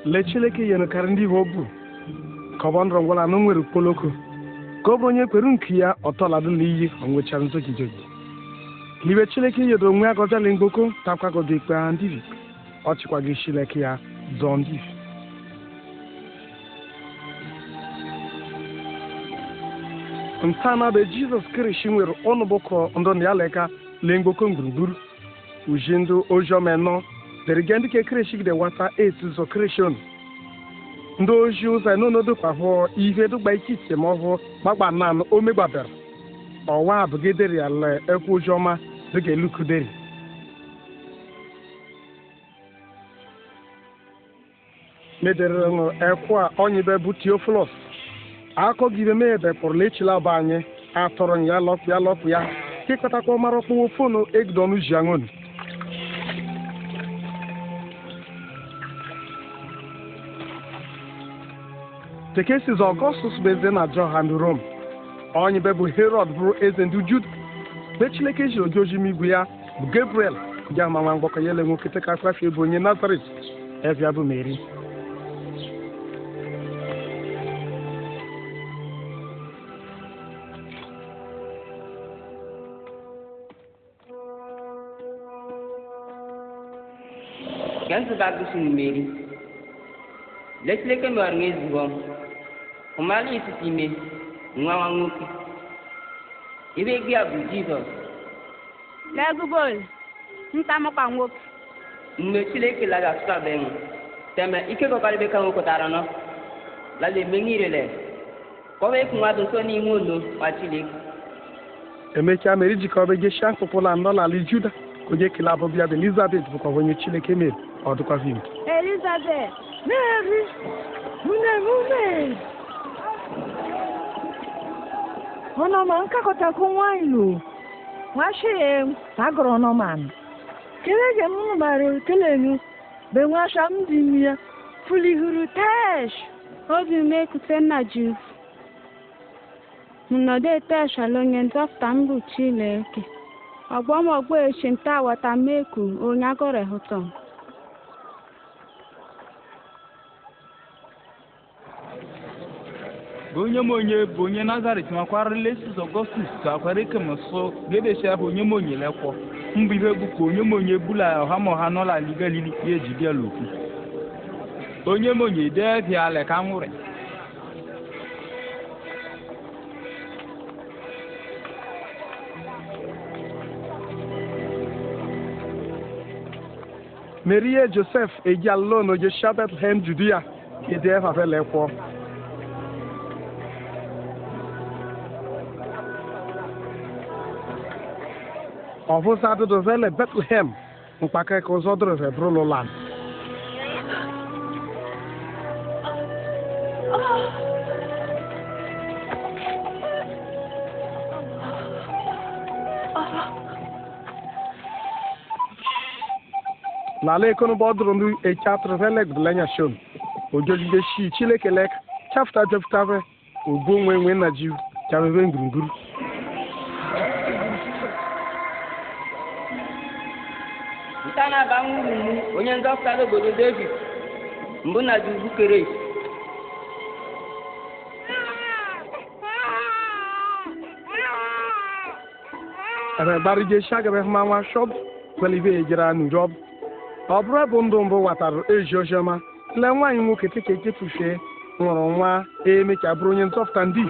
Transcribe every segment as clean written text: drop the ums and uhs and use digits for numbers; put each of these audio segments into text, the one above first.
lechileke yenu karindi hobu kobondro ngwala no nwere poloko gobronye kweru nke ya ọtọladụ n'iyi onwechara nzogijogi libe chileke yedo onwe agọzala mgboko takwagodo ikpe ha ndivi ọchịkwago chileke ya zọ ndivi ntana be Jizọs Kristi nwere ọnụbụkọ ndụ na ya leka le mgboko gburugburu uji ndụ ojiọmenọ derige ndị ke Kristi gide wata etuzo Kristi onu ndị oji ụzọ n'ọnọdụ kwahụ ihe dụgba ike ite ma ọhụ gbagba nanụ o megbabara ọwa abụgideri ala ekwu ojiọma dịga elukuderi medere ekwu a onyibe bụ Theophilus akọgibe mebe pụrụ echila bụ anyị atọrọ ya lọpụ ya kịkọtakwa mara ọkpụwo fonu egidonu ji aṅụnụ Tekesiz Augustus bụ eze na Johan Rome onye bụ Herod bụrụ eze ndị Juda be Chineke ji ojoji igwe ya bụ Gabriel ga ama nwa mgbakọ ya ele nwoke tekafafie bụ onye Nazaret eze ya bụ Mary Gansu bagusi ni Mary Lechileke nwere ngezugo umali isitime nwa wa nwoke ibe gị a bụ Jizọs legubol ntamakwa nwoke mgbe Chineke lara asụta be m teme ike gọkarịbe ka nwekọtara nọ lala emenye irele ka ọ wee kụ mmadụ nso n'ime ụlọ wa Chineke emechaa mere jikọbe geshi akpụkpụla nọ n'ala Juda ka onye kele abụbịa bụ Elizabeth bụkwa onye Chineke mere ọ dịkwa vim Elizabeth Mary mume ono man kakota ko wailu washe agro no man kelege munu bare kelenu be washa mdimia fuli huru tash obi me kutena ju munode tash alonye nzofta mbu Chineke agbamogbo eshinta wata meku onye agore hoton onye bụ onye Nazaret makwara Lesis Augustus ka akwara ike mụsụ gedesi ahụ onye monye lekwọ mbụ ihe bụ ka onye monye bula ọha ma ọha n'ụlọ aligalili ya ejide lokwu onye monye debia ale ka nwụrụ Maria Joseph ejiallo no je Bethlehem Judea ede fa lekwọ ọfụsa adụdụ vele Bethlehem mkpaka ka ụzọ dụrụ Vebrululand n'ala ekonomi ọdụrụ ndị echatụrụ vele gdulenya shon ojojide shi Chileke chafta jeftafe ogbu nwe na jiw chabebe ngurunguru Ntana ba nwuru onye nzọpụta obodo David mbụ na Jubu kere ebe gbarige shagabe mmanwa shop kwelibe ejira n'ujob ọ bụrụ bụ ndụ mbụ watara ezi oziọma le nwaanyị nwoke teke ekefufie nwụrụ nwa emecha bụrụ onye nzọpụta ndị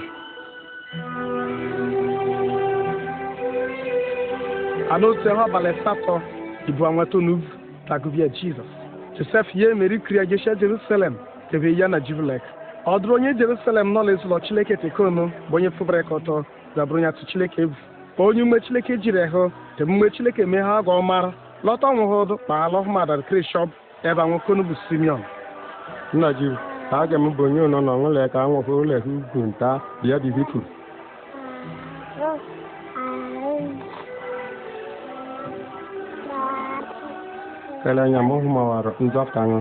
anotu ha abalị satọ ibu anwata onuvu tagubia Jizọs Joseph ye Mary kriya jesha Jerusalem tebe ya na Jivlek ọ dụrụ onye Jerusalem nọ n'ezulọ Chineke tekonu bụ onye fụbara ka ọtọ zabụrụ ya tụ Chineke evu onye ume Chineke jiri hụ tebe mgbe Chineke mee ha ga ọmara lọta ọnwụhụdụ ma alọhụmadar krishọp ebe anwekonu bụ Simeon nna ji ka a ga-eme bụ onye ụnọ na ọnwụle ka anwụhụ ụlọ ugwu nta bịa bibikuru kele anya mụhụ mawara nzọpụta ṅụ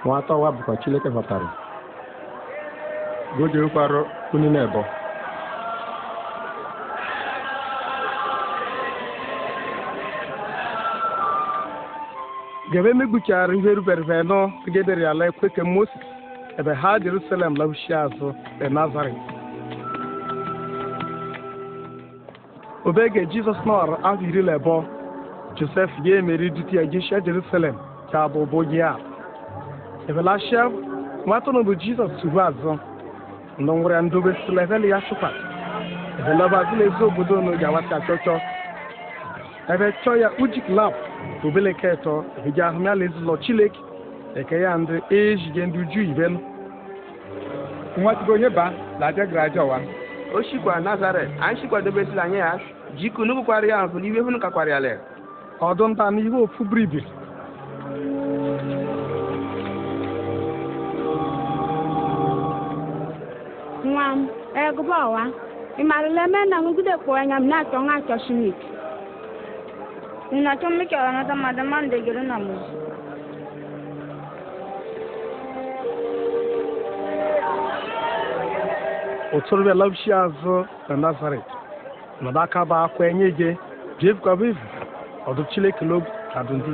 nwata ọwa bụkwa Chineke họtara goje ụkwara unu na-ebo gebe megbuchara ihe ruberebe nọ gidere ala ekwe ke Moses ebe ha Jerusalem labushi azụ be Nazaret obege Jizọs nọrọ afọ 12 Joseph ye emeri duti egisha Jerusalem ka bụ bogi a ebe lashia nwata no bụ Jizọs tubu azụ ndọ nwere ndobe level ya chụpa ebe laba zile zo obodo no ga wata chọchọ ebe chọ ya ujik lab obele keto ebe ga ahụ ya lezilo Chileke eke ya ndị ejige ndị uju iben nwatigo onye ba la de graja wa o shikwa Nazaret an shikwa dobesila anya ya jiku nugu kwari ya mfuli iwe hunu ka kwari ale ọdụ nta n'ihe ofu bribi nwa m egụbọwa ịmarịla eme na nwugide kpọọ anya m na-achọ nwa achọ shimik nnacho mmike ọnọdụ mmadụ mmadụ gere na mụ otorobịa labushi azụ na Nazaret nọdụ aka bụ akwa enye gị jebukwa bụ ivu ọdụ Chileke lobu adụ ndị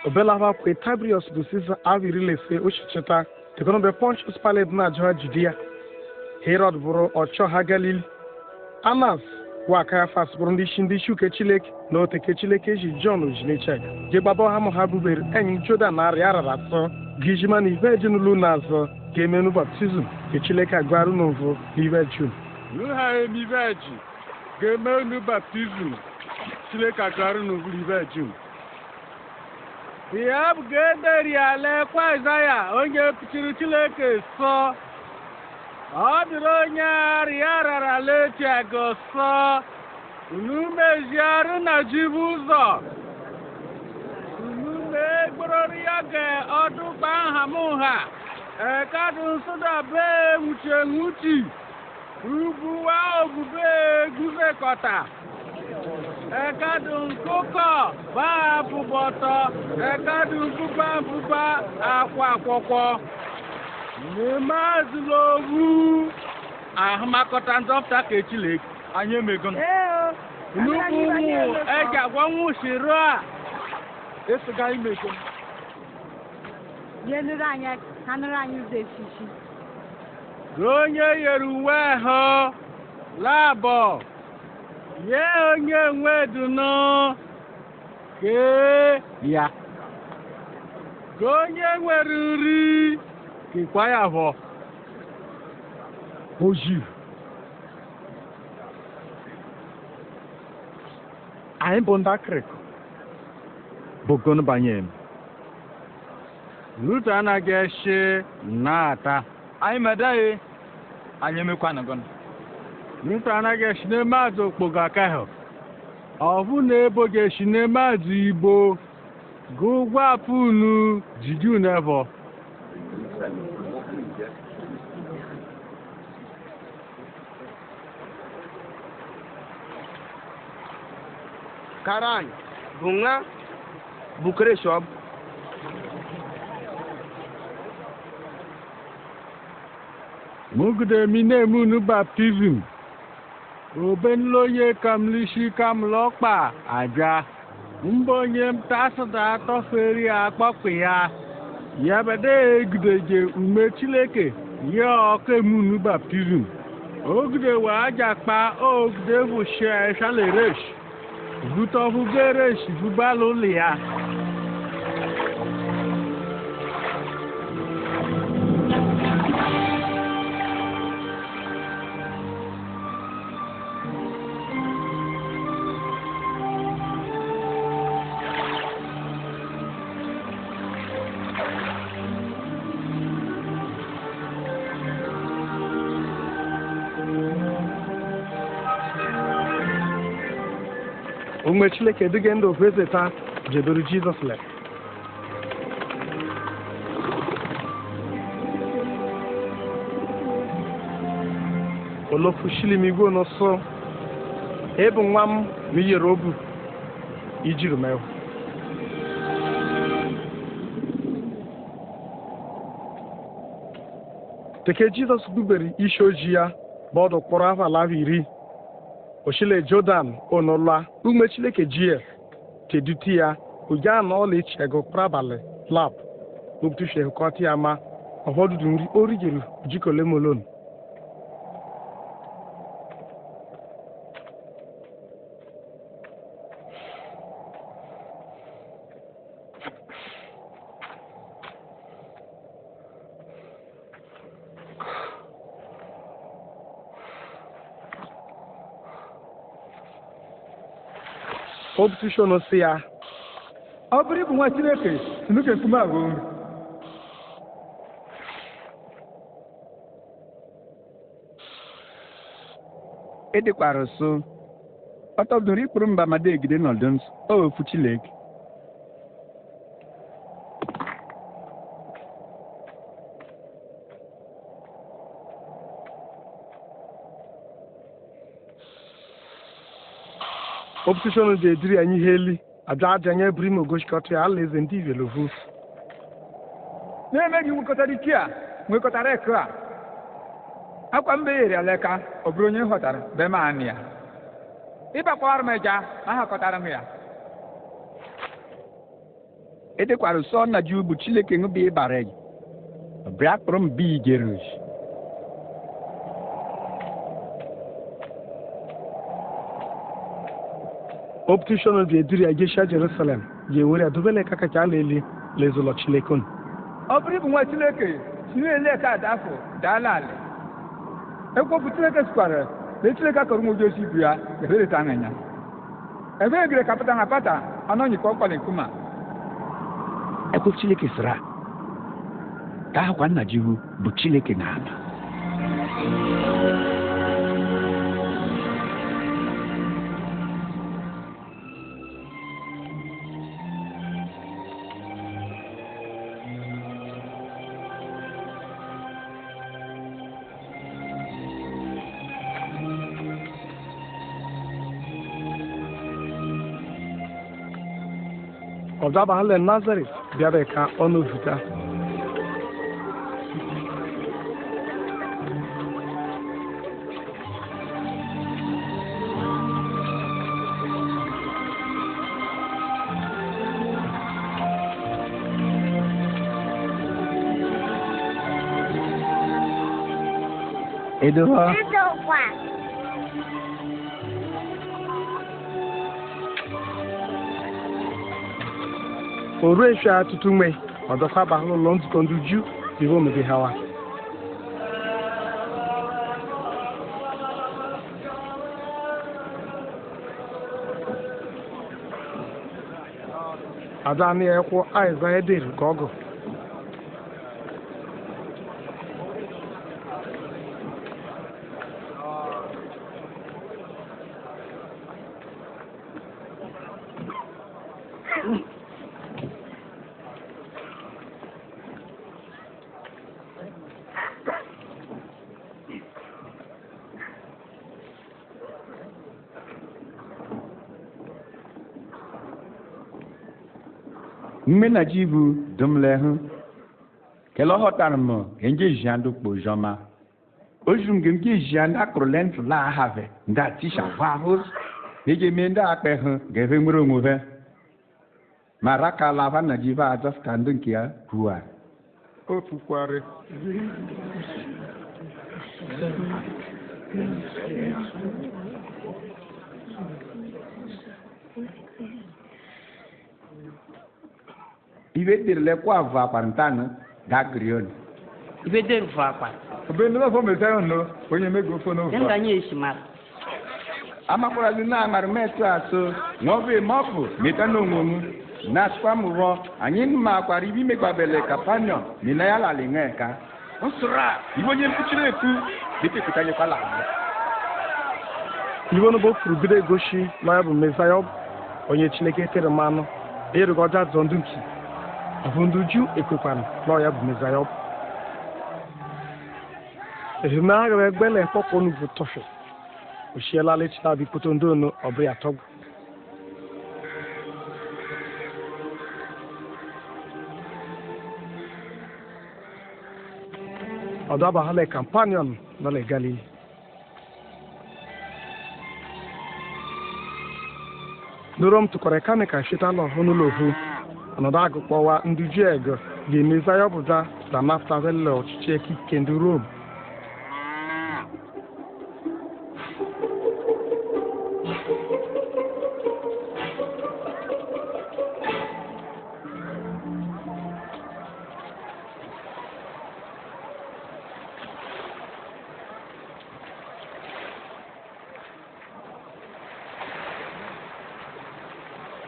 obelava kwe Tiberius bụ Caesar avirilese ochichita tekonobe Pontius Pilate na-ajụha Judea Herod bụrụ ọchọ ha Galili Anas wa Caiaphas bụrụ ndị isi uke Chileke na oteke Chileke ji John ojinechek je gbaba ha bubere enyi Jordan narị arara atọ gijima na ibe jinulu na-azọ ga-emenu baptizim ke Chileke agwarụ n'ovu n'ibe Jun ha emibeji ga-emenu baptizim Chileke agwarụ n'ovu n'ibe Jun ya bụ ga-ederi ala kwa Aịzaya onye pụchiri Chileke sọ ọ dịrị onye arịa rara leti agụ sọ unu meziarụ na jibu ụzọ unu megboro ya ga ọdụkpa nhamụha ekadụ nsụdabe nwuchi ugwuwa obube guzekọta ekadụ nkụkọ bapụbọtọ ekadụ mfụba akwa akwụkwọ n'ime azụlowu ahụmakọta nzọpụta ka Chileke anyị emego nnukwu ụmụ eji agwanwu usoro a esiga imego nụrụ anyị ụzọ efifi onye yere uwe ahụ labọ ye onye nwedunu kee ya ka onye nwere nri kekwa ya bụ oji anyị bụ ndị akịrịkọ bogonu banye Lutu anaghị eshi na-ata anyị medaghị anyị emekwanagọn Lutu anaghị eshi n'eme azụ okpogo aka ha ọ bụ na ebo ga-eshi n'eme azụ Igbo gụgwa punu jiju n'ebo Karan, bunga, bukere shop. Mugude mine munu baptism. Obenloye kamlishi kamlokpa aja. Mbonye mtasada atoferi akpọkpị ya. Yabede egideje ume Chileke ya ọka munu baptism. Ogide wa ajakpa ogide bụ shaleresh. Vutofu geresh vubalụlị ya. Mgbe Chileke eduga ndị ofu eze taa jedoro Jizọs lek olofu shilim igwe n'ụsọ ebu nwa m ma iyere obu ijiri mewu teke Jizọs bubere isi ojii ya bọdụ kpọrọ afọ ala 10 oshile Jordan onụla ume Chineke jie teduti ya ụja na ọla echego prabalị lab n'obutushe kọta ya ma ọfọdụdụ nri origelu jikole molon Opposition si ya ọ bụrụ ịbụ nwa Chineke sinuke nkume agụ edekwara so ọtọdụrụ ikpụrụ mba ma degide n'ọdụ nsọ ofu Chineke opposition dị ediri anyị ihe eli aja aja nye biri m ogochikọta ya alaeze ndị ivelovu na-emeghị nwekọtara ike a nwekọtara eke a akwa mbe yere aleka ọ bụrụ onye ghọtara be m anị ya ịbakwara m eja ahakọtara m ya edekwara so na ji bụ Chineke ṅụbe ịbara gị bịa kpụrụ m bi ijeruj opposition dị ediri ya gesha Jerusalem ga-ewere adobele ka kacha ala eli lezụlọ Chineke ọ bụrụ ịbụ nwa Chineke sinele ka adafọ daala ala ekwopụ Chineke sikwara na Chineke akọrọ nwoke osi ibu ya ebereta anya ebe egere kapụta na pata anọghị ka ọ kwale nkuma ekwe Chineke sịra ka akwa nna jihu bụ Chineke na ala ọdabahale Nazaret bịara ka ọ n'ovuta edoha oru efi atụtụ mgbe ọdọkwa bahụlụ ụlọ nzukọ ndị Juu ihe omebe hawa ada na ekwu Aịzaya edere ka ọgụ mme na ji bụ dumlehu kele ọghọtara m genje jiando kpo joma ojum genje jiando akụrụ lentụ la ahave ndị atisha vahus neje me ndị akpe hụ ga-efe nwere onwe ma raka lava na ji va azọf ka ndị nke ya kwuwa ofukwari ibe dirle kwa va pantano da grion ibe der fa kwa obe no fo metayo no onye mego fo no nda nye ishima amakora na amar metu aso nobe mofu metano ngomu na kwa muvo anyị ma akwara ibi megbabele kapanyo ni na yala lingeka usura ibonye mpuchire eku dike kutanye kwala iwe no bo furugide goshi na ya bụ Mesaya onye Chineke tere mmanụ erugoja zondunki avunduju ekokwan lo ya bu mezayop ehima ga gbele popo nu butofe oshiela le chita bi potondo no obi atog odaba hale companion no le gali Nurom tukore kanika shitalo honulovu anoda agukpowa nduju ego di mezayo buda da nafta velo ọchịchị ekike ndị Rom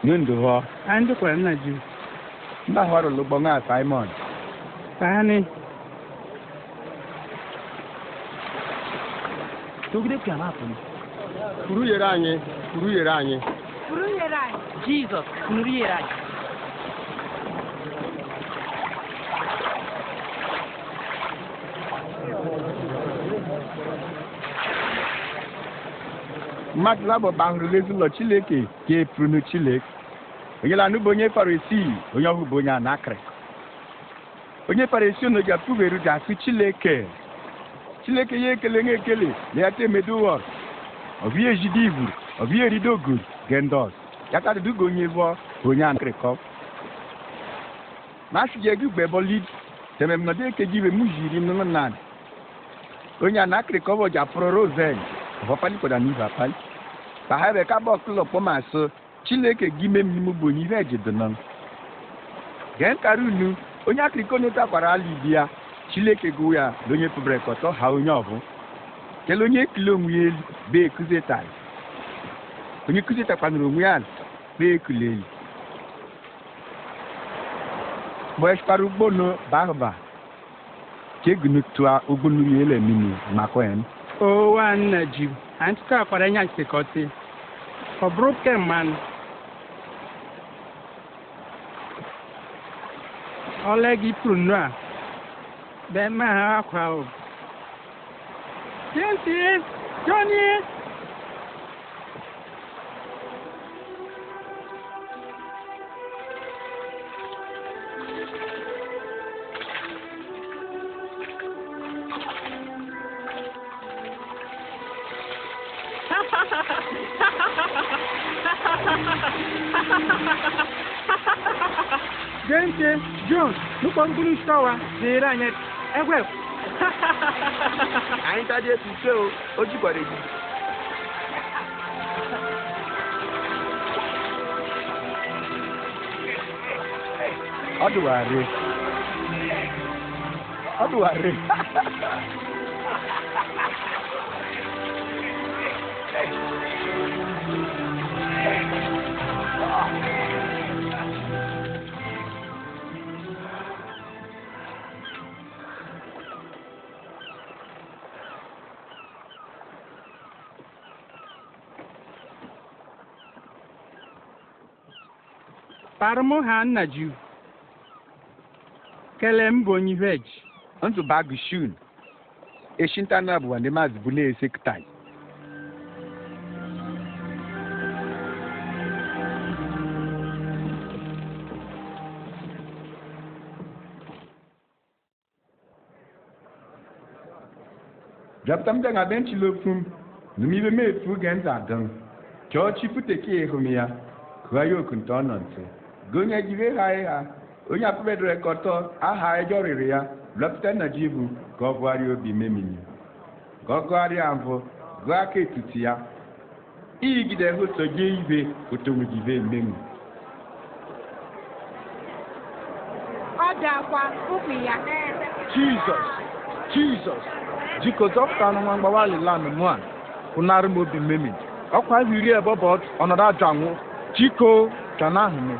Nundu ho. Andu kwa na ju. Nda horo lugbo nga Simon. Tani. Tugide piano apu. Kuru yere anyị. Jesus, kuru yere anyị. Mmadụ labọ bahụrụ n'ezinụlọ Chineke ka epuru Chineke. Onye la n'ugbo onye Farisi, onye ọhụụ bụ onye Anakri. Onye Farisi ono ga-apụberu ga-asụ Chineke. Chineke ya ekele nye ekele na ya temedo ụwa. Ọ bụ ejide ibu, ọ bụ erido ogu gendos. Ya ka dugo onye bụ onye Anakri kọ. Masị ya egu gbebo lid, teme mnode ke jive mujiri nnan. Onye Anakri kọ bụ japụrụ Rosen. Vopali koda ni vapali. Pahabe ka bo klo po maso. Chineke gime mnimu bonyi veje donan. Gen karunu onye akriko ne takwara alibia. Chineke go ya donye pubrekoto ha onye ovu. Kele onye kilo nweli be kuzetai. Onye kuzeta kwanuru nwyan be kuleli. Boesh paru bono barba. Kegunu tua ugbonu yele mini makoen. O nwanne ji anyị ka kwara nya nsekọtị ọ bụrụ ke mmanụ ole gị pụrụ nụ a be ma ha akwa o Jenti Johnny Gente, John, no pangulu stawa, zera anya, egwe. Anyị ta je tuke o jikwara eji. Ọdụwarị. Parmo ha na ju. Kelem bonyi veg. Ntu bagu shun. Eshinta na bụ ndị maazị bule sektai. Japtam da ngaben chilofum. Numibe me fu genza dan. Chochi futeke ehomia. Kwayo kuntononse. Gonya jive ha. Onye apụbedoro ekọtọ aha ejọ rịrị ya lọpụta na jibu ka ọ gụgharịa obi memini ka ọ gụgharịa mbụ gụọ aka etiti ya iyigide hụso je ibe otonwejive mmemi Ọ dakwa ụkwụ ya. Jesus jiko dọkịta anụ nwa mgbawa alilan mụ a pụnarị m obi mmemi ọkwa hiri ebe ọ bụ ọnọdụ ajọ anwụ jiko chana ahụ me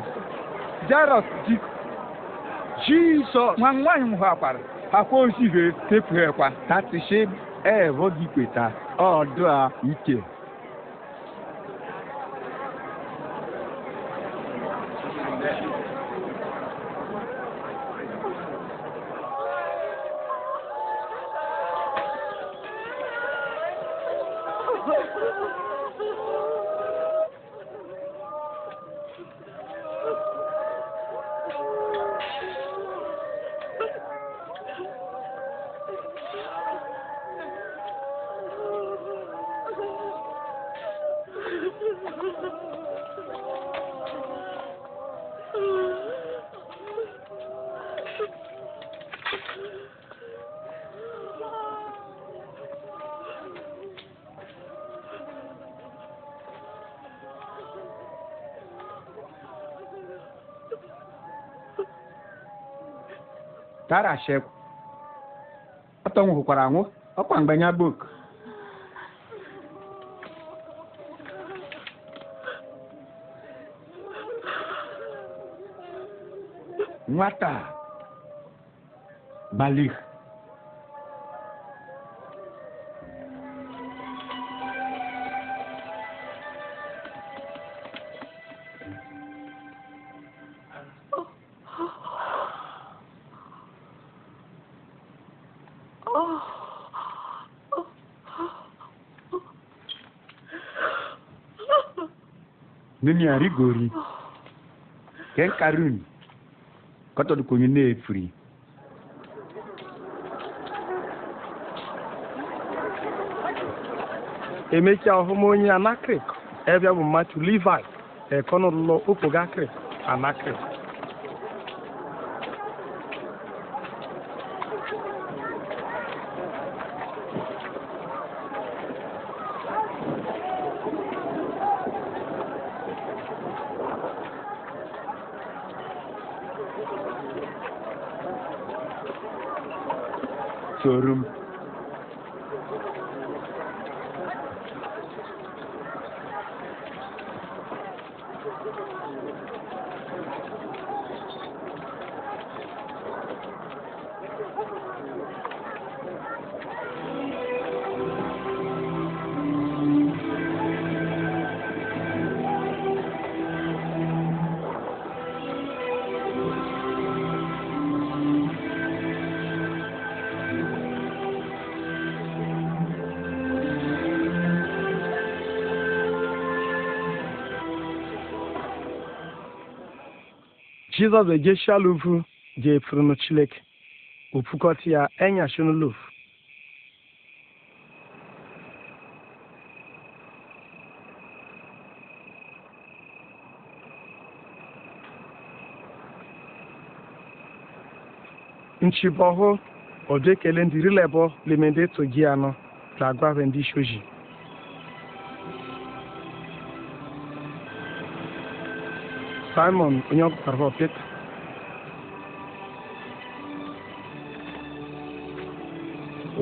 Jairus jiko Jesus nwa nwaanyị m hụ akwara akwa osive tepughekwa tatishe evo gị kweta ọdụ a ike tara shek atọ nwụkwara anwụ ọkwa mgbanya book nwata balik nini arigori ken karun kato ko ni ne free emecha ọhụma onye anakrik ebe bụ mmadụ Levi ekonụlọ okpogakrik anakrik sorum Jizọs ejeshiala uvu ji efuru n'Chileke opukọta ya enyashi n'ụlọfu nchibọhụ ọdụ ekele ndị rilebọ lemende togi anọ ga-agwabe ndị shoji Simon onye ọkpụkpara Pita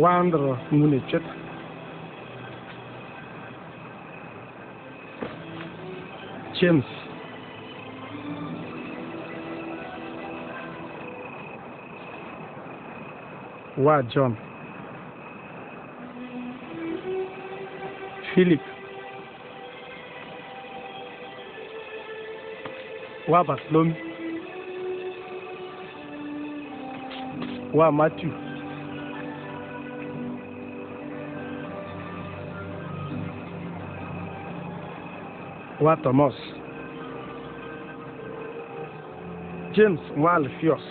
Wandro nwunye Pita James wa John Philip wa Bartholomew wa Matthew wa Thomas James wa Alphaeus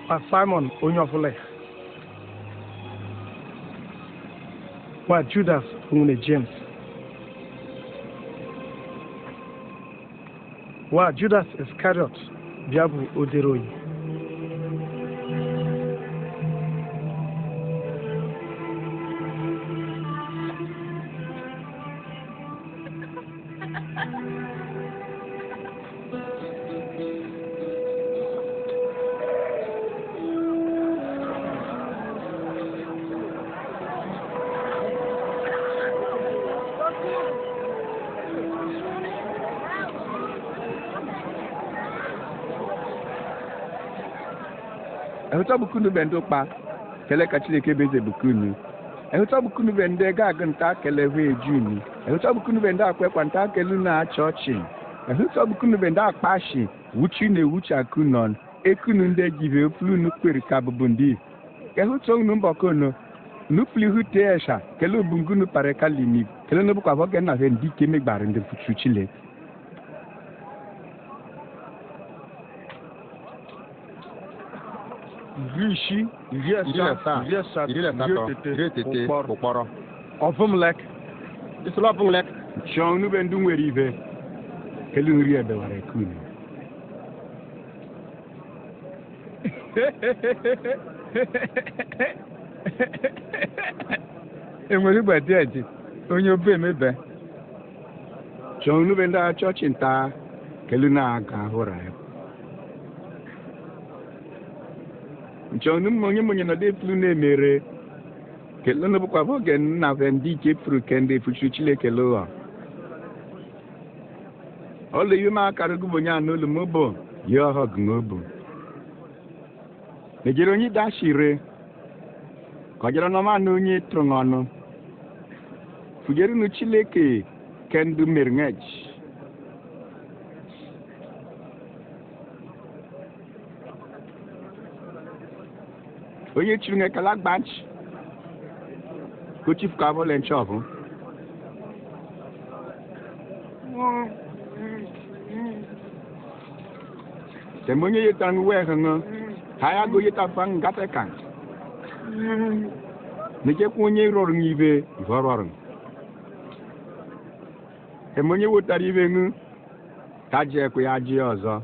wa Simon onye ọbụla wa Judas nwunye James wa Judas Iscariot bịa bụ odere oyi ehụta bukunu bendo kpa kele ka Chineke beze bukunu ehụta bukunu bende ga agụnta kele hwe ejuni ehụta bukunu bende akwekwa nta kelu na chọọchị ehụta bukunu bende akpashi wuchi na ewuchi akunon ekunu ndị jive flunu kweri ka bụbụ ndị ehụta unu mbọkono nupli hute esha kele obungunu pare kalini kele no bukwa voge na ndi keme gbara ndị fuchu Chile iri iri ụkpọrọ ọvụmlek isolo ọvụmlek chọọ nube ndị nwere ibe kele nri ebewara ekunu enwere ụbọchị eji onye obe emebe chọọ nube ndị chọọchị nta keluna ka hora nchonu monye no de flu na emere keluna bukwa boge na vendi ke fru kende fuchu chile keloa ole yuma karugu bonya no le mobo yo ho gnobo nejero nyi dashire ko jero no ma no nyi trongono fujeru no chile ke kendu merngej oye chirunge kala gbach ko chief kavo len chovu temonye yetan we hanga haya go yeta fang gata kan nije kunye ror ngibe voror temonye wotari be ngu taje ko yaji ozo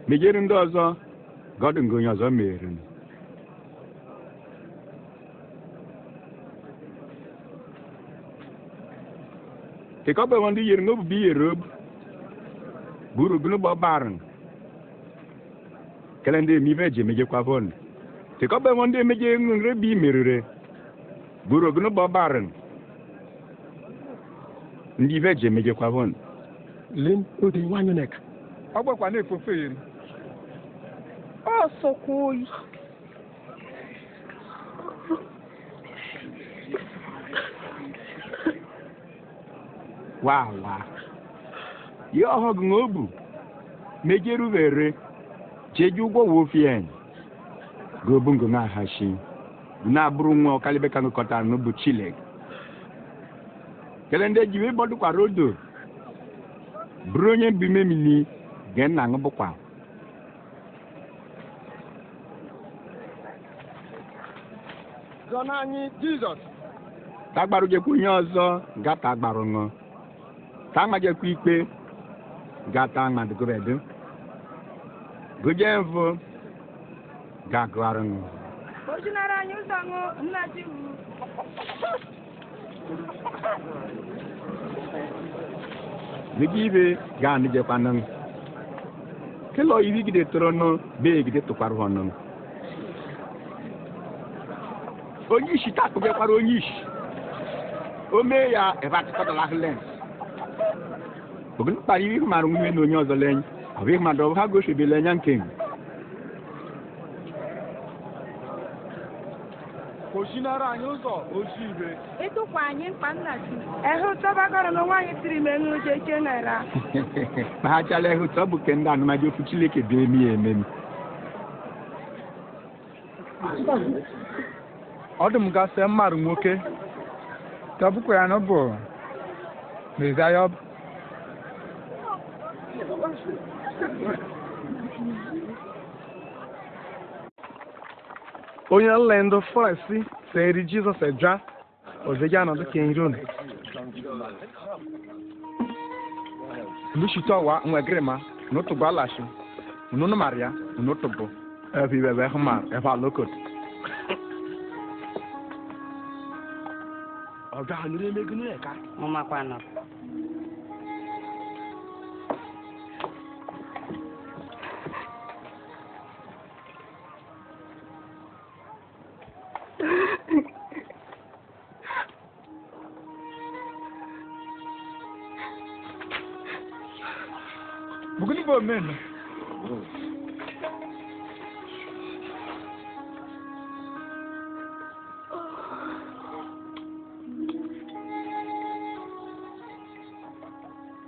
mejere ndị ọzọ godụ nke onye ọzọ mere kekọba ndị yere n'obubi yere obu buru gụnụgbọ barụ kele ndị emibe eji emejekwa bọọlụ kekọba ndị emeje nre bi merire buru gụnụgbọ barụ ndị ibe eji emejekwa bọọlụ len odi nwanyị neka ọ gbakwa na-efofe yeri ọ sọkwa oyi wa ihe ọhụgụ n'obu mejeru were jeju ụgwọ wofien gobu ngo na-ahashi na-abụrụ nwa ọkalibeka nkọta n'obu chile kele ndị ejiwe bọdụkwara odo bụrụ onye mbimemini gen na ngụbụkwa Zọna anyị Jizọs tagbarụjekwa onye ọzọ gata agbarụ ṅụ tamajekwa ikpe gata amadụgobedu goje mvụ gagụarụ ṅụ Ojinara anyị ụzọ ṅụ nna ji Nigi ibe ga nijekwa nụ kelo ibi gide toro nụ be gide tụkwara ọnụ onye isi takụbekwara onye isi o mee ya ebe atụkọtala helen ogun kpara ibi mara nwunye na onye ọzọ lenye ọ bụ mmadụ ọ bụ ha gosibela anya nke Ojinara anyị ụzọ ozi ibe ịtụkwa anyị mkpa nna ji ehe ụtọbagọrọ na nwaanyị tiri m enu uche che naira ma ha chala ihe ụtọ bụ ke ndị anụmaji ofu Chineke bịa emi ya ememi ọ dị m gasị mmadụ nwoke tọbụkwa ya n'ụbụ mezaya onye nlendo foresi seri Jizọs eja ozeja anọdụ ka nronu lushitowa nwegrima n'otubu alashi ununu maria n'otubu ebe ibebe hụma ebe alokot ọ ga-anụrụ emegunu ya ka mụmakwanụ buguni bo men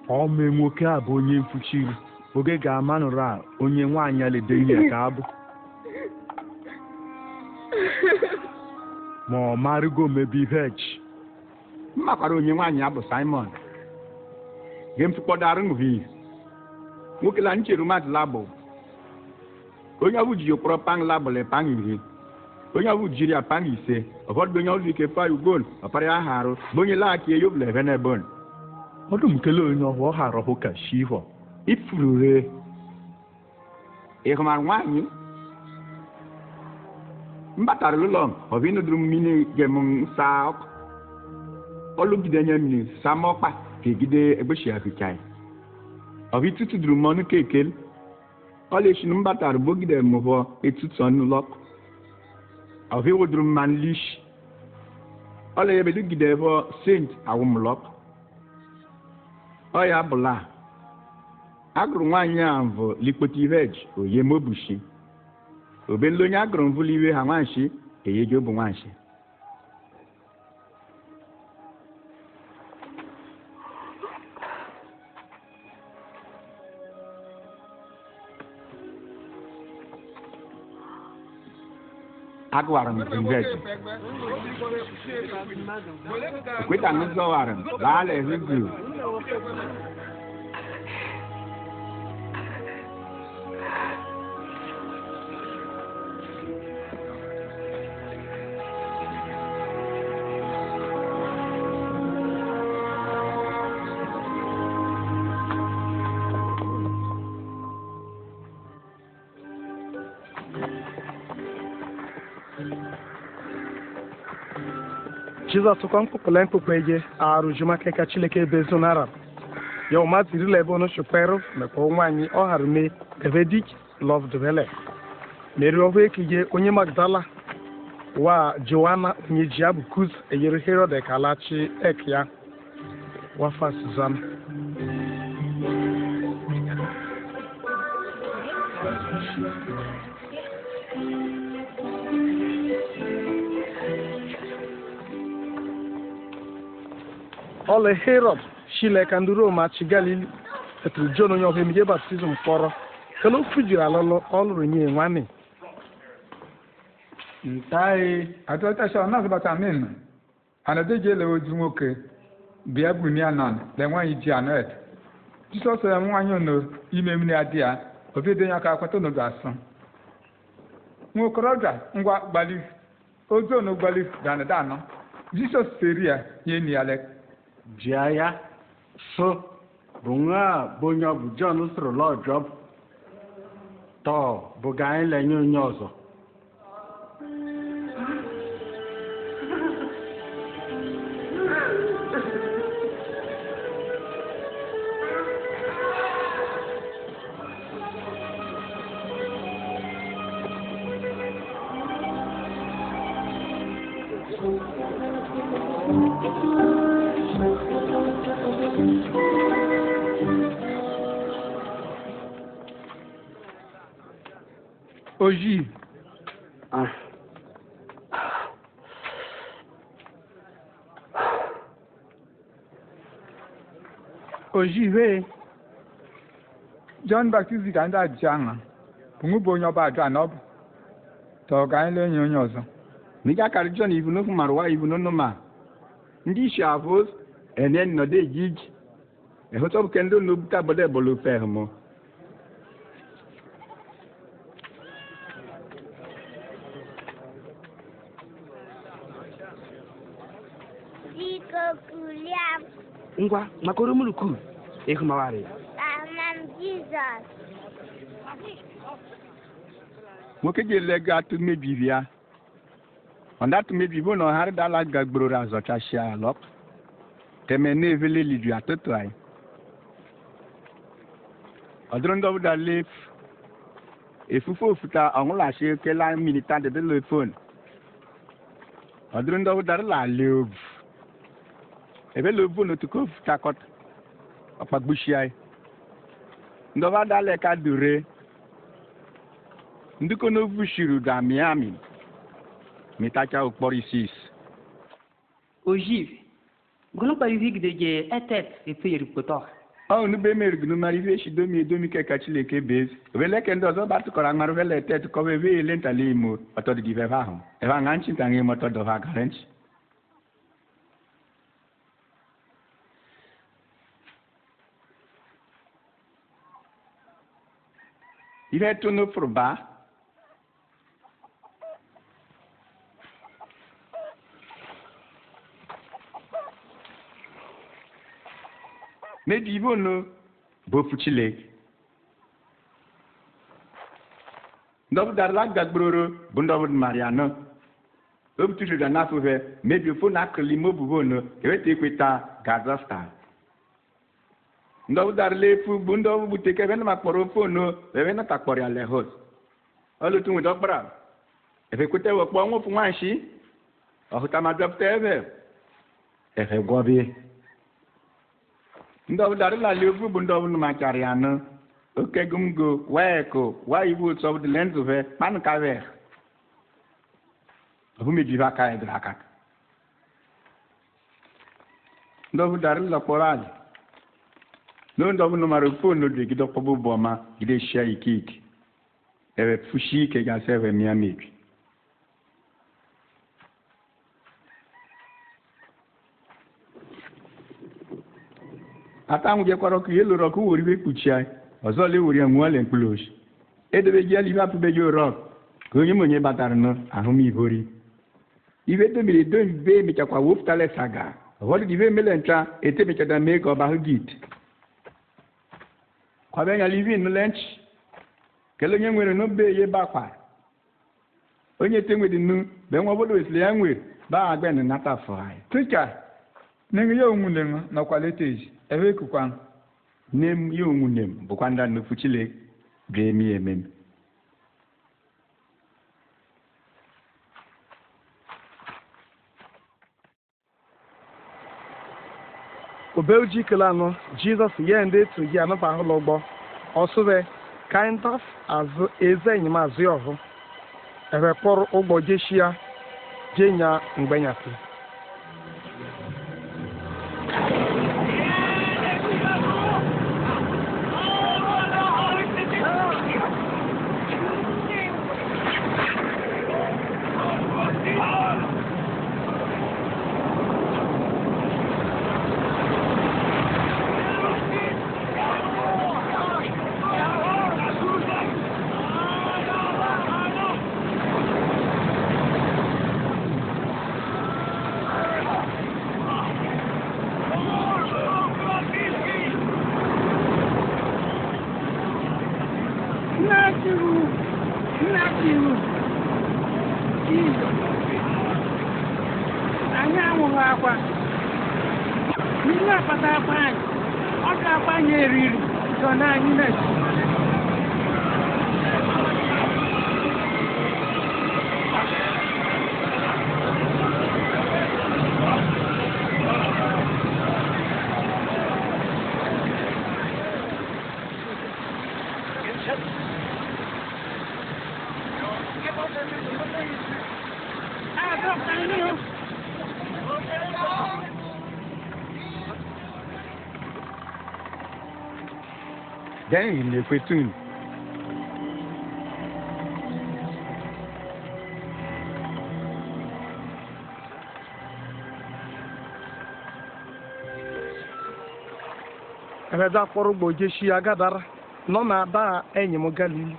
ọ mee nwoke a bụ onye mfuchiri oge ga-amanụrụ a onye nwaanyị alede ihe ka abụ ma ọ marịgo mebi veji mmakwara onye nwaanyị ya bụ Simon gemtụkpọdarụ nvi nwoke la ncheru mmadụ labụ onye ọbụ ji okpọrọ pang labụl pang iri onye ọbụ jiri ya pang ise ụfọdụ onye ọbụ ike fa ugbon ọpara ya harụ bụ onye laghachi eyobụla ebe n'ebon ọdụ m kelee onye ọhụụ hara hụ ka shivọ ifurure ịhụmara nwaanyị mbatara ụlọ ọ bụ ịnụdụrụ mmiri gem nsa ọkụ olugide nyamni samokpa kegide egbeshi akukai obi tutu duru monu kekel ole shinu mbatar bogide moho etutu anu lok obi woduru manlish ole yebelu gide bo saint awumlok oya bula agụrụ nwaanyị a mbụ likpoti veg oye mobushi obelu onye agụrụ mvụli iwe ha nwanshi eyeji obu nwanshi agwara m veg ekweta m zọwara m baala ehuzuru Jesus kwa mpupula mpupweje arujuma keka chileke bezonara yo maziri lebo no shupero me ko nwanyi o harume Davidic love devele meri owe kije onye Magdala wa Joanna onye jiabu kuz eyere Herod kalachi ekya wafa Susanna ole Herod shile kanduro ma chi Galili etu John onye ofe mije baptism kpọrọ kelo fujiri alolo ọlụrụ nye nwanne ntai atota sha na zbata min anadeje le oju nwoke bia buni anan le nwanyi ji anet Jesus ya nwanyi ono ime mmiri adia obede nya ka akwato no gaso nwokoroja ngwa gbali ozo no gbali dano Jesus seria ye ni ale Jaya so bunga bonya bu John sro lo job to bugai le nyonyozo Oji. Oji we. John Baptist ga nda janga. Bungu bonyo ba dwa no. To ga ile nyonyo ọzọ. Ni ga kari John ibu no marwa ibu no ma. Ndi shavos enen no de jij. E hoto kendo no buta bode bolo fermo. Ngwa makoro muluku ekumawari Amam Jesus Moke je lega tu mebivia onda tu mebivo no har dala gagbro razo chashia lok temene vele lidu atoto ai odrondo da lef efufo futa onla se ke la militant de telephone odrondo da la leov ebe lobo no tuko takot apagbushia ndo va dale ka dure ndiko no vushiru da Miami mitacha okporisis ogive gono parivig de je etet e peyer poto nu be mer gnu marive shi domi ke kachile ke bez vele ke ndo zo bat ko rang marvele etet ko ve lenta limo ato di ve va hom e va nganchi tangi moto do va garanti il est tout nos proba mais divo no bofuchile ndob dar la gagbroro bundobud mariano Obutu je na fuve, maybe fo na kli mo bubo no, kewete kweta Gaza style. Ndo darle fu bundo buteke ben ma poro fo no, be na takpori ale hos. Olu tun do bra. Efe kwete wo po won fu wan shi. O ta ma drop teve. Efe gobi. Ndo darle la le fu bundo no ma chariano. Okay gumgo, weko, why you would solve the lens of it, pan kaver. Who made you vaca and dracat? No, darling, la porage. No, no, Marufo, no, the Gidopo Boma, Gide Shay Kik. Eve Fushi, Kagan Serve Miami. Atam Yakorok, Yellow Rock, who will be Puchai. Ozole wuri enwale nkpulosh. Edebe jeli va pu bejo rock. Konye monye batarno ahumi ibori. Ive de mi do be mi chakwa woftale saga. Wodi dive melentra ete mi chada make oba hugit. Kwa benya livi no lunch. Kelo nye nwere no be ye bakwa. Onye tengwe di nu be nwa bodo isle yanwe ba agbe ne nata fai. Teacher, nengi yo munenga na qualities. Ewe kukwan. Nem yo munem bukwanda no fuchile gremi emem. Obelji kelano Jesus yende to ya no ba hologbo. Osobe kind of as ezenyi mazi oho. Ebe por ogbo jeshia jenya ngbenyasi. Then in the platoon. Reda for ogbo jeshi agadara no na ada enyi mo Galili.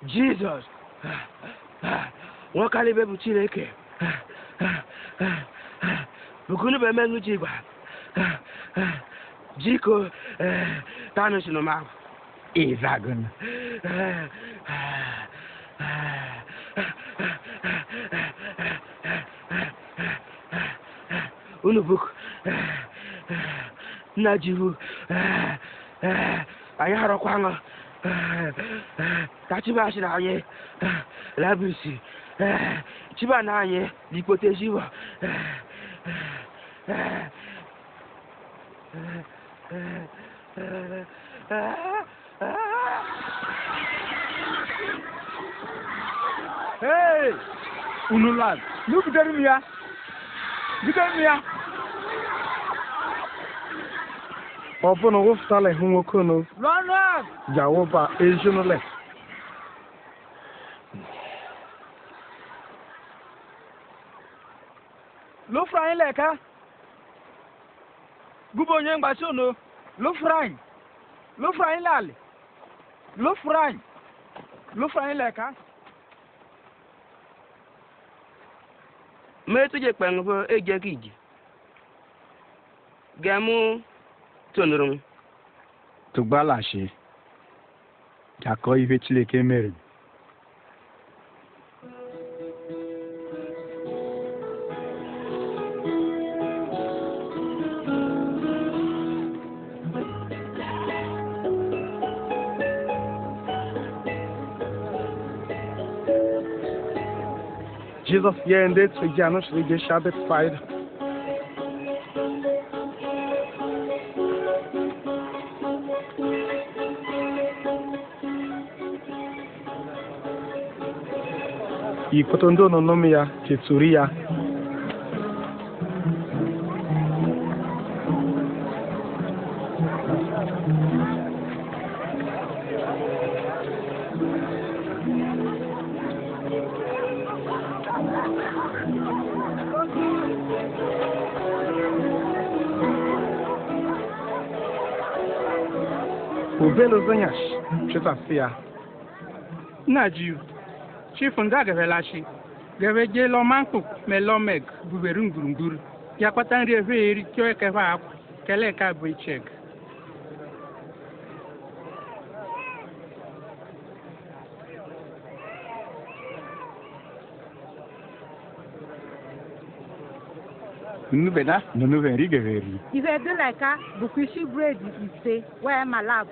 Jesus. Wakali be buchileke. Bukunu be mengu jigwa. Jiko tano sino ma. Dragon. Unubuk. Najibu. Ayaro kwanga. Tachiba shi na anye labisi chiba na anye lipote jiwa Hey, Unulan, look at me, ya. Look at me, ya. Obono woftale hunwokono. Run! Jawoba ejunole. Lo frying leka. Gubonye Bashono, Lufrain Lali, Lufrain Leka. Metuje kpangbo ejekiji. Gamu tonurung. Tugbalashe. Jako ife Chineke mere. Jesus yende twijano shlige shabet fied. Ikotondo no nomia ketsuria. Ubelo zanyash, chitafia. Najiu, chifunga gavelashi. Gaveje lo manku, me lo meg, buberungurungur. Yakwatan reveri, kyoekeva, keleka brichek. Nubena, nuveri gaveri. Ife duleka, bukushi bread ise, where my lab.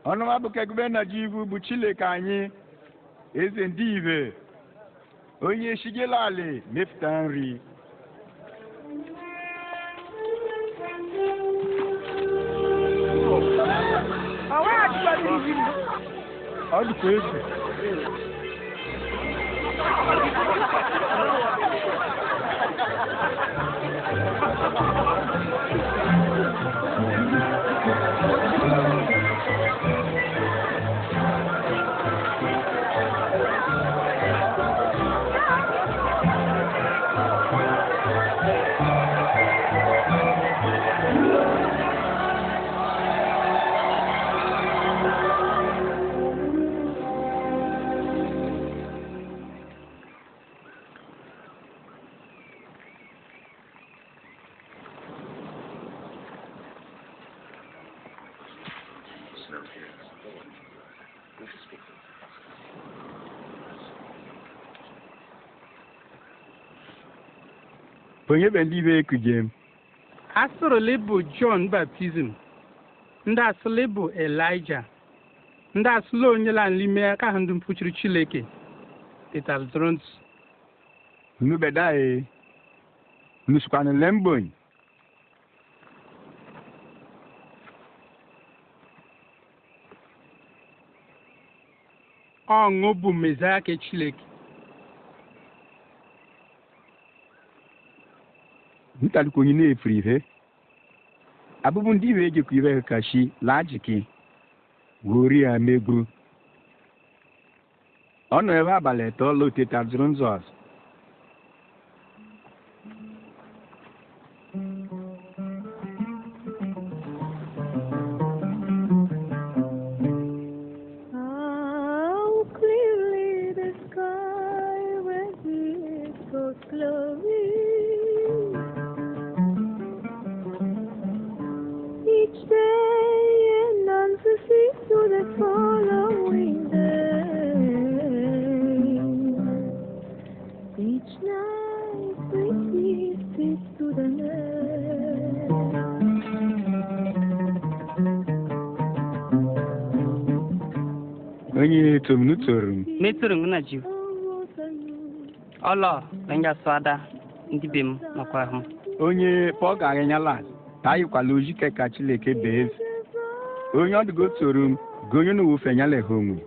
Ọnụ abụka egbe na ji ivu bụ Chineke anyị eze ndị ibe onye shigela ala mepụta nri Ọ dịkwa egwu. onye be ndị ibe ekujem Asụrụli bụ John Baptism. Ndị asụli bụ Elijah. Ndị asụli onyela n'ime aka ha ndị mpuchiri Chineke. Peter Drons. Nubedae Nusukwana Lembon Ọṅụ bụ Mezaya ke Chineke. Ntaliko onye na-efuru ihe abụbụ ndị ibe ejekwa ibe kashi lajiki wori ya megbu ọ nọ ebe abalị atọ loteta zụrụ nzọs onye tomnutorum Metụrụ na ji. Ọlọ lenga swada ndị be m makwa ahụ. onye pọ ga-anyala tayikwala ojike ka Chineke bee onye ọdụgo torum gonye na wufe nyale honwe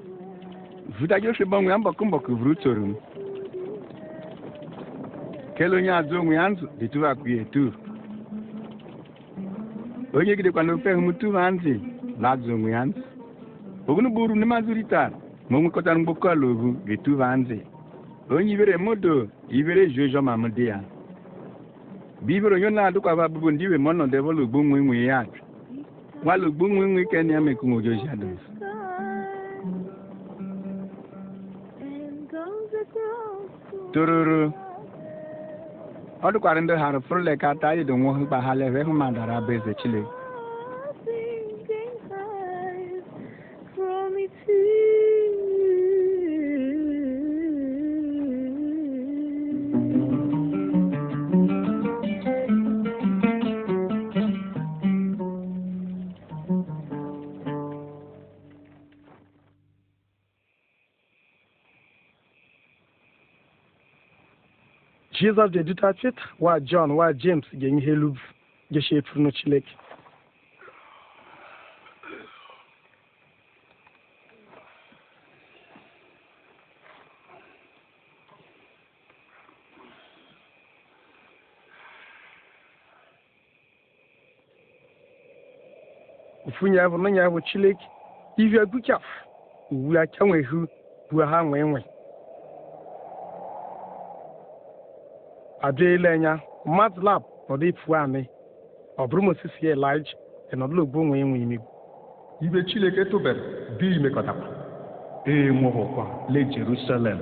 vuta Joshua banwe mbọkụ vuru torum kele onye azụ onwe ya nzụ dịtụ akụ etu onye gidekwa na ofe mutu vanzi lazo onwe ya ntị ogunu buru na mazurita ma onwekọtara mgbakọ ala ohu ga-etu vanzi onye ibere modo ibere jojo ma mụdị ya bibere onye na-adụkwaba abụbụ ndị iwe ma ọnọdụ ebe ụlọ ogbo nwe ya nwala ogbo nwe ike na ya mekụ nwojoji adọ tororo ọ dụkwara ndị hara fụrụle ka taa ịdị nwa mkpa ha lebe hụ ma dara bụ eze Chile Jesus de Dutachit wa John wa James genye helub geshe pruno chilek. Ufunya avo nanya avo chilek ivya gukaf uwa kanwe hu buwa ha nwenwe. Adelenya Matlab odi fuane obrumo sisi Elijah enodlo gbonwe enwe imi ibe Chineke tobere bi imekọtakwa nwụhụkwa le Jerusalem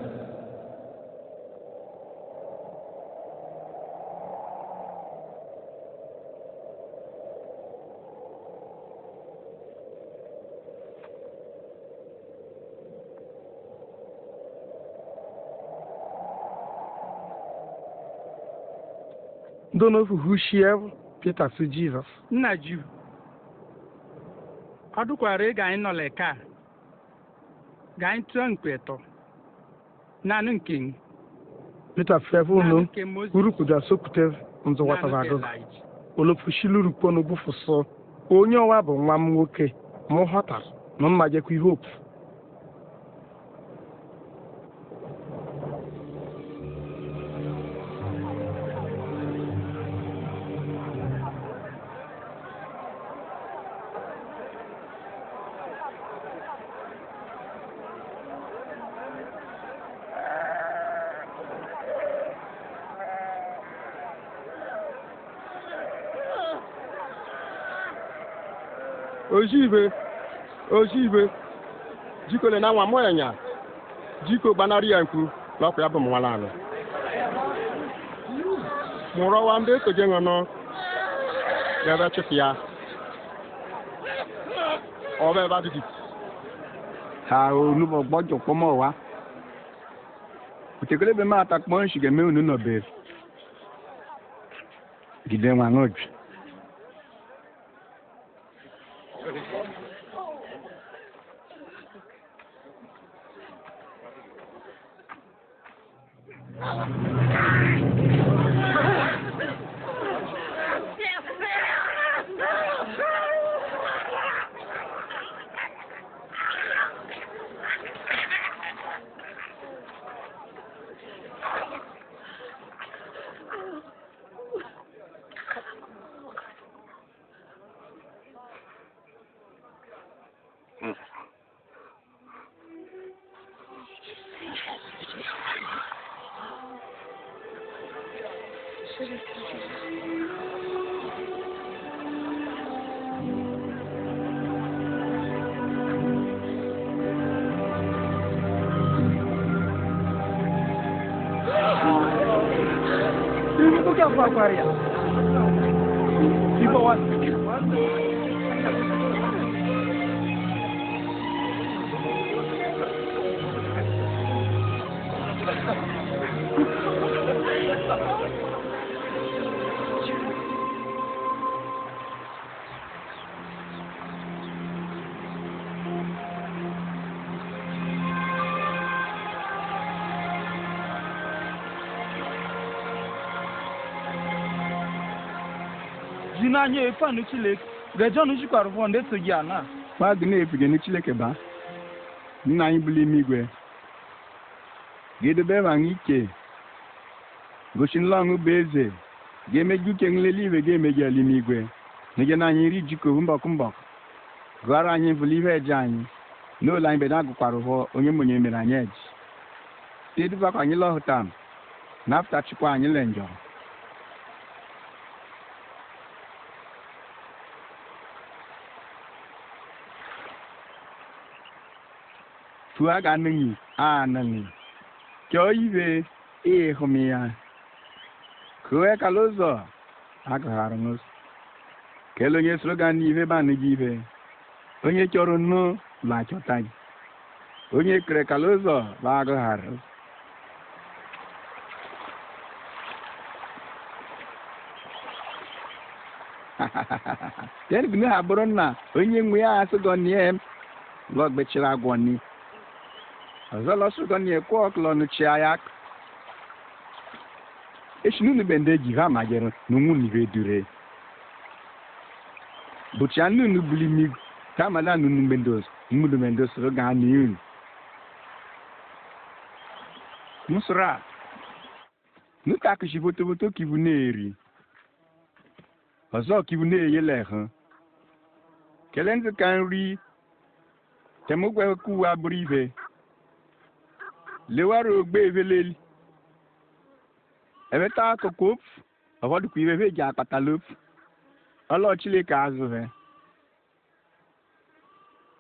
don't know who she ever Peter to Jesus. Nna Jew. Adukwara ga anyị nọ leka. Ga anyị tụọ nkweto. Nanụ nke. Peter fevu no. Urukuda sokute nzo wata zago. Olofushiluru pono bufuso. Onye ọwa bụ nwa m nwoke. Mụ họtara na mmajekwa ihe hope. Ojibe jikole na nwa moyanya jiko gbanarị ya nkwu lọkwa ya bụ nwala anọ mụrụ wa ndị ekoje ngono ga chefu ya ọba ba didi ha olubo gbojo pomo wa utekele be ma atak mo shige me unu no be gide nwa ngoji Zinanye efanu Chileke Rejon jikwara fọ ndị sogi ana gbagụ na-efige ni Chileke ba nna anyị bụla ime igwe ga-edebe ma anyị ike gosi nlọṅụ bụ eze ga-emeju uke nlele iwe ga-emeji ala ime igwe Nije na anyị ri jiko mbọkụ gụọrọ anyị vụlive eji anyị n'ụlọ anyị be na-agụkwara ụhọ onye monye mere anyị eji tidubakwa anyị lọhụtam n'afta chukwa anyị le njọ tua ga nungi a nungi cho ibe e homia kue kalozo agarnos kelo nye slogan ibe ban ibe onye chọrọ nnu la chọta onye kre kalozo ba agar yen gnu abronna onye nwe ya asogoni log bechira agwoni azala sugani ekwo klonu chiayak eshinu ni bende jiva majero numu ni vedure buchanu nu bulimi kamala nu bendos mudu bendos rogani yun musra nuka kishiboto kibuneri azo kibune yele han kelenze kanri temugwe ku abrive lewaro gbe veleli ebeta kokop avodu ku ibe ja patalop olo chile ka azu he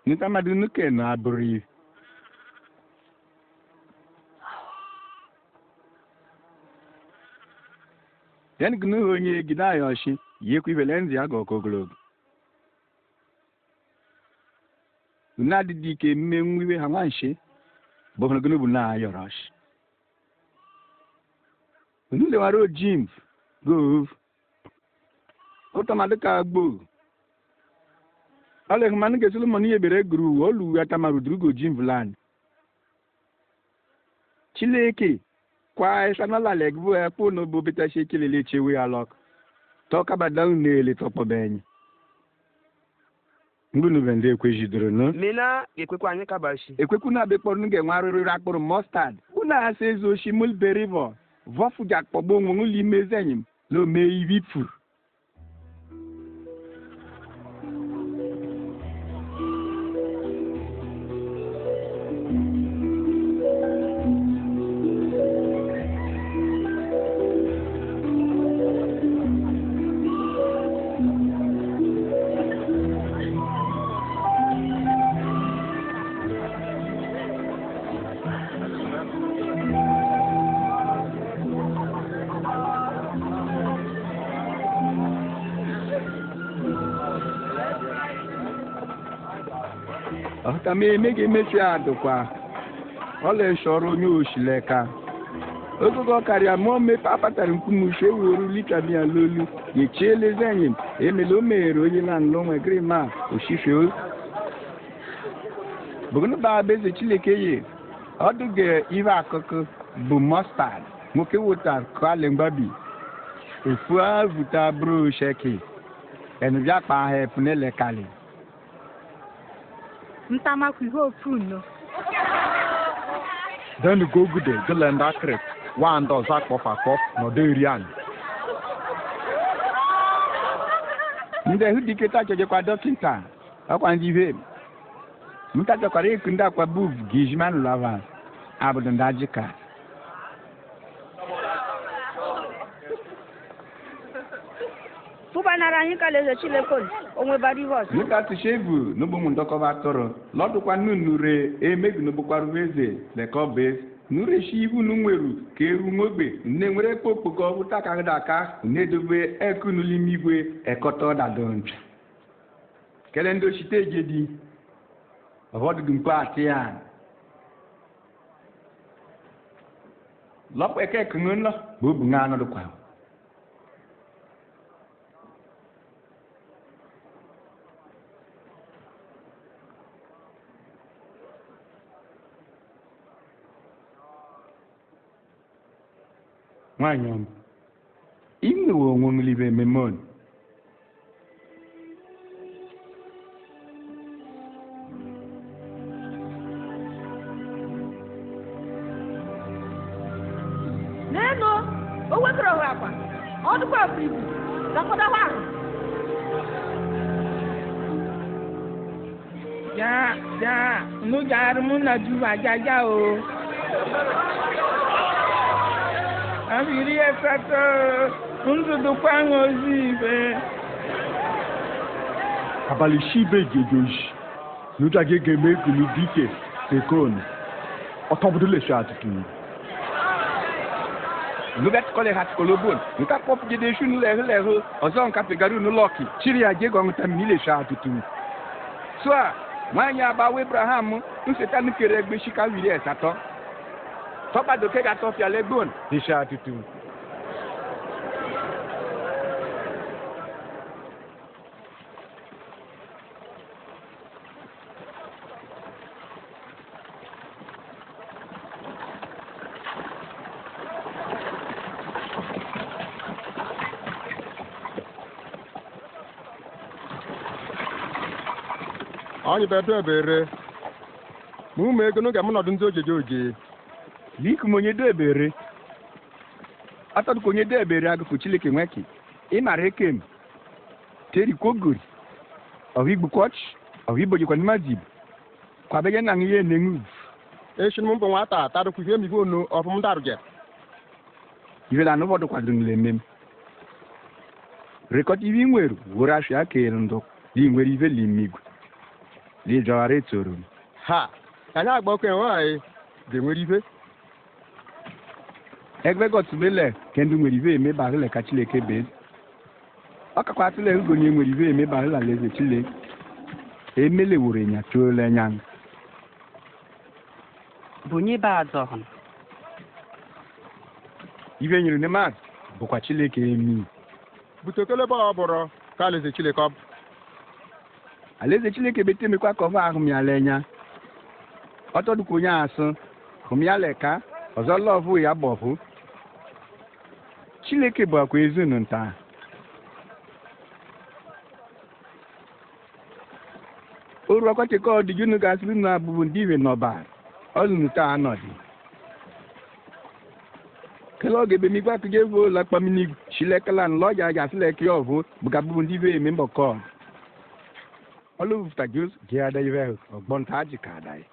nita madunu ke na abri den gnu onye gida yoshi ye ku velenzi ago koglog una didi ke menwiwe hawanshe bohna gnu buna yorosh unu le waro jim go otomadika gbo ale man ke sulu mani ebere gru olu atamaru drugo jim vlan chileke kwa sanala legbu e po no bo beta she kelele chewe alok toka badal nele topo benyi ngunu vende kwejidoro no mina ekwekwa anyị kabashi ekweku na be kporu nge nwaruru rakporo mustard una asezo shimul berivo vofu jak pobo nwu li mezenyim lo me ibifu Kame mege mechi adukwa ole shoro nyu oshileka ogogo karia mo me papatari nkumu sheworu likabi alolu ye chele zenyim emelo mero yina nlo nwe grima oshife bugunu ba beze chileke ye oduge iva akoko bu mustard moke wotar kwale ngbabi efua vuta bro sheki enu bia pa he punele kale Ntama ku ho funo. Then go good the land acre. One does that of a cop, no derian. Nde hu diketa cheje kwa dokinta. Akwa ndive. Mutaja kwa rekunda kwa buv gijman lava. Abudun dajika. Fubanara anyị ka leze chilekon onwe bari vos nuka tishevu nubu mundoko batoro lodu kwa nunure emegu nubu kwa ruweze lekobe nure shivu nunweru keru ngogbe nne nwere kpokpoko utaka daka nedobe ekunu limigwe ekoto dadoncha kele ndo shite jedi avodu gumpa atian lop eke kunun lo bubu ngano do kwa Mwanyom. Imwe wo ngumlibe memon. Neno, o wetro hapa. Odu kwa bibu. Takoda wa. Ja, nu jar mu na ju ajaja o. Abiri esato, ndudu kwango zibe. Abalị shibe gejoji. Nuta gege me kulu dike ekon. Otobudu le sha atutu. Nubet kole hat kolobon. Nuta pop gede shun le ozon ka pegaru no loki. Chiri aje go ntamini le sha atutu. Soa nwanyị agbawa Abraham nsetan kere egbe shika wiri esato. Topa doke ga tofia legbon le sha atutu. Anyị bedo ebere. Mume ego no ga mụ nọdụ ndị ojeje. Liku monye do ebere. Atadu konye do ebere agụ Chineke nweki. Ị mara ekem. Teri kogori. Ohigbu koch, ohigbo jikwa nimazib. Kwa bege na ngiye nengu. Eshin mụ mbọ nwata tadu ku ihe mi vono ofum daruje. Ive la no bodo kwa dungle mem. Rekọt ivi nweru, wora shi ake ndo. Li nwere ive limigwe. Li jaware toro. Ha, anyị agba oke nwanyị ga-enwere ife. Egbe gotubele kendu nwere ive eme barile ka Chineke be. Ọ kakwa atụle ugonye nwere ive eme barila leze Chineke. Emele wore nya chole nyang. Bunye ba azohon. Ive nyere ne mat bụkwa Chineke emi. Butokele ba ọbụrụ ka alaeze Chineke ọ bụ. Alaeze Chineke bete mekwa ka ọba ahụ mịala enya. Ọtọdụkwa onye asụ hụmịala ka ọzọ lọvụ ya gbọvụ. Chineke bụ akwa ezinu nta. Oru akwachekọ ọdịjụ nu gasịrị na abụbụ ndị iwe n'ọba. Ọzụnụ taa anọdị. Kele oge ebe migwa kuje vo la kpamini shilekala nloja ya sileke ovu buka bubu ndị iwe eme mbọkọ. Olu futa jus gị ada iwe ọgbọn taji ka adai.